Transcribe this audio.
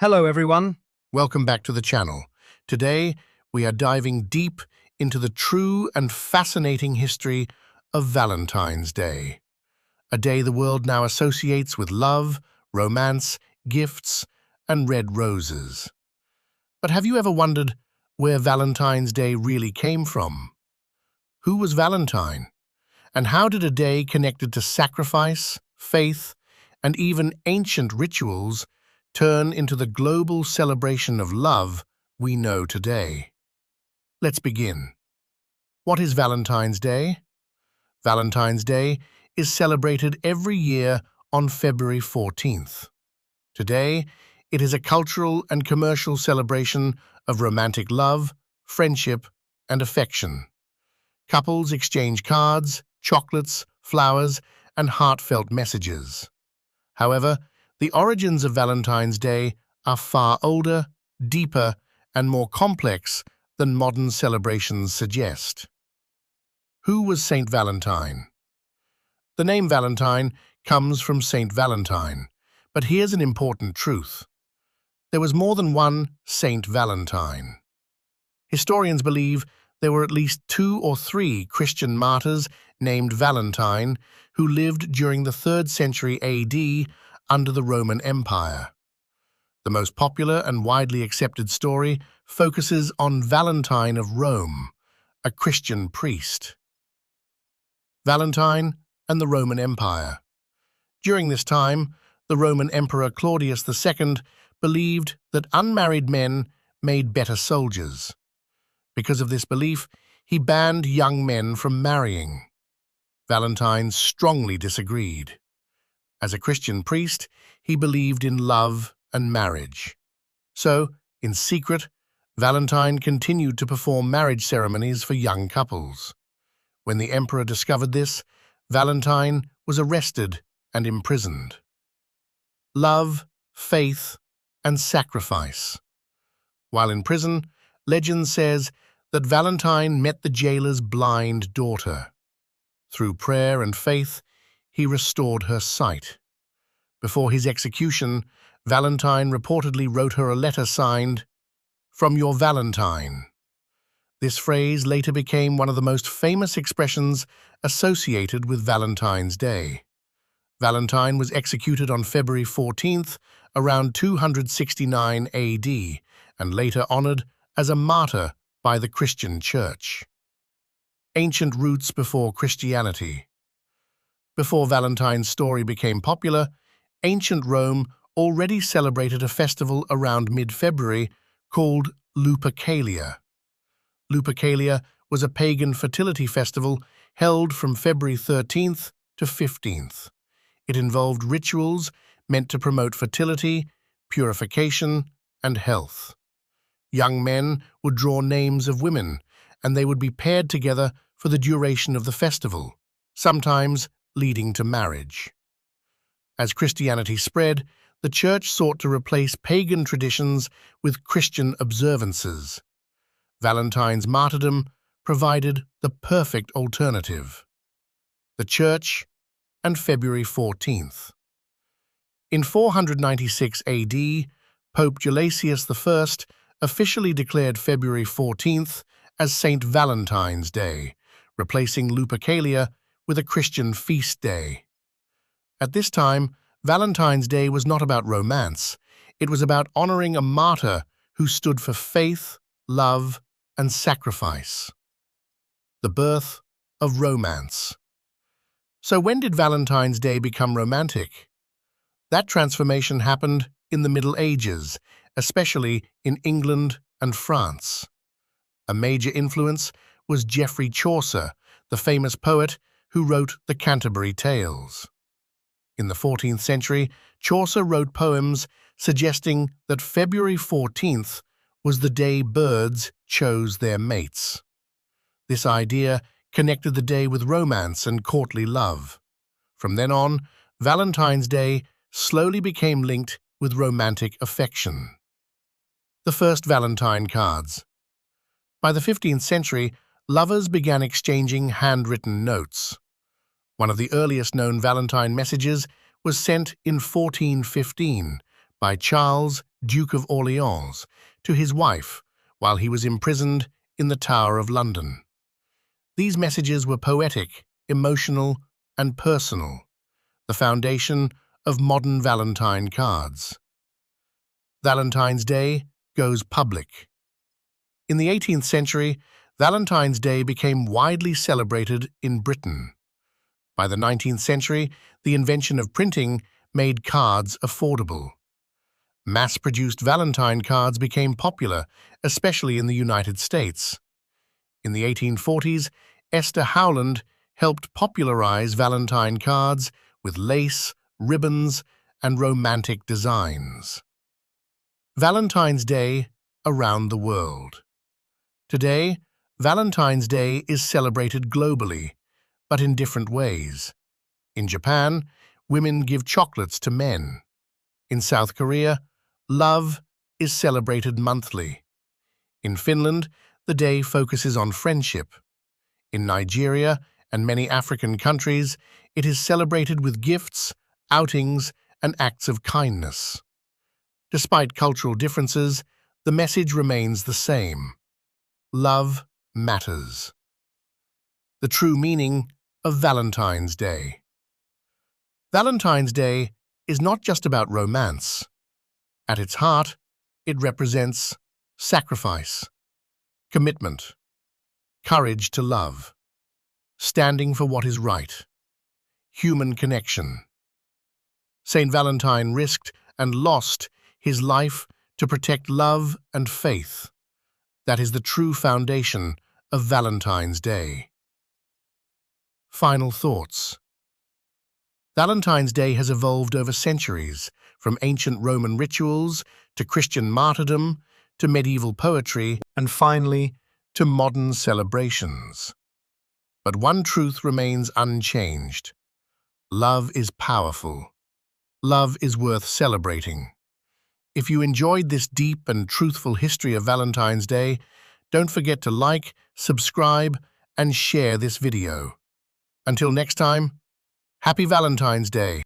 Hello, everyone. Welcome back to the channel. Today, we are diving deep into the true and fascinating history of Valentine's Day, a day the world now associates with love, romance, gifts, and red roses. But have you ever wondered where Valentine's Day really came from? Who was Valentine? And how did a day connected to sacrifice, faith, and even ancient rituals turn into the global celebration of love we know today? Let's begin. What is Valentine's Day? Valentine's Day is celebrated every year on February 14th. Today, it is a cultural and commercial celebration of romantic love, friendship, and affection. Couples exchange cards, chocolates, flowers, and heartfelt messages. However, the origins of Valentine's Day are far older, deeper, and more complex than modern celebrations suggest. Who was Saint Valentine? The name Valentine comes from Saint Valentine, but here's an important truth. There was more than one Saint Valentine. Historians believe there were at least 2 or 3 Christian martyrs named Valentine who lived during the 3rd century AD under the Roman Empire. The most popular and widely accepted story focuses on Valentine of Rome, a Christian priest. Valentine and the Roman Empire. During this time, the Roman Emperor Claudius II believed that unmarried men made better soldiers. Because of this belief, he banned young men from marrying. Valentine strongly disagreed. As a Christian priest, he believed in love and marriage. So, in secret, Valentine continued to perform marriage ceremonies for young couples. When the emperor discovered this, Valentine was arrested and imprisoned. Love, faith, and sacrifice. While in prison, legend says that Valentine met the jailer's blind daughter. Through prayer and faith, he restored her sight. Before his execution, Valentine reportedly wrote her a letter signed, "From your Valentine." This phrase later became one of the most famous expressions associated with Valentine's Day. Valentine was executed on February 14th, around 269 AD, and later honored as a martyr by the Christian Church. Ancient roots before Christianity. Before Valentine's story became popular, ancient Rome already celebrated a festival around mid-February called Lupercalia. Lupercalia was a pagan fertility festival held from February 13th to 15th. It involved rituals meant to promote fertility, purification, and health. Young men would draw names of women, and they would be paired together for the duration of the festival, sometimes leading to marriage. As Christianity spread, the Church sought to replace pagan traditions with Christian observances. Valentine's martyrdom provided the perfect alternative. The Church and February 14th. In 496 AD, Pope Gelasius I officially declared February 14th as Saint Valentine's Day, replacing Lupercalia with a Christian feast day. At this time, Valentine's Day was not about romance. It was about honoring a martyr who stood for faith, love, and sacrifice. The birth of romance. So when did Valentine's Day become romantic? That transformation happened in the Middle Ages, especially in England and France. A major influence was Geoffrey Chaucer, the famous poet who wrote the Canterbury Tales. In the 14th century, Chaucer wrote poems suggesting that February 14th was the day birds chose their mates. This idea connected the day with romance and courtly love. From then on, Valentine's Day slowly became linked with romantic affection. The first Valentine cards. By the 15th century, lovers began exchanging handwritten notes. One of the earliest known Valentine messages was sent in 1415 by Charles Duke of Orleans, to his wife while he was imprisoned in the Tower of London. These messages were poetic, emotional, and personal, the foundation of modern Valentine cards. Valentine's Day goes public. In the 18th century, Valentine's Day became widely celebrated in Britain. By the 19th century, the invention of printing made cards affordable. Mass-produced Valentine cards became popular, especially in the United States. In the 1840s, Esther Howland helped popularize Valentine cards with lace, ribbons, and romantic designs. Valentine's Day around the world. Today, Valentine's Day is celebrated globally, but in different ways. In Japan, women give chocolates to men. In South Korea, love is celebrated monthly. In Finland, the day focuses on friendship. In Nigeria and many African countries, it is celebrated with gifts, outings, and acts of kindness. Despite cultural differences, the message remains the same. Love matters. The true meaning of Valentine's Day. Valentine's Day is not just about romance. At its heart, it represents sacrifice, commitment, courage to love, standing for what is right, human connection. Saint Valentine risked and lost his life to protect love and faith. That is the true foundation of Valentine's Day. Final thoughts. Valentine's Day has evolved over centuries, from ancient Roman rituals to Christian martyrdom to medieval poetry and finally to modern celebrations. But one truth remains unchanged. Love is powerful. Love is worth celebrating. If you enjoyed this deep and truthful history of Valentine's Day, don't forget to like, subscribe, and share this video. Until next time, Happy Valentine's Day!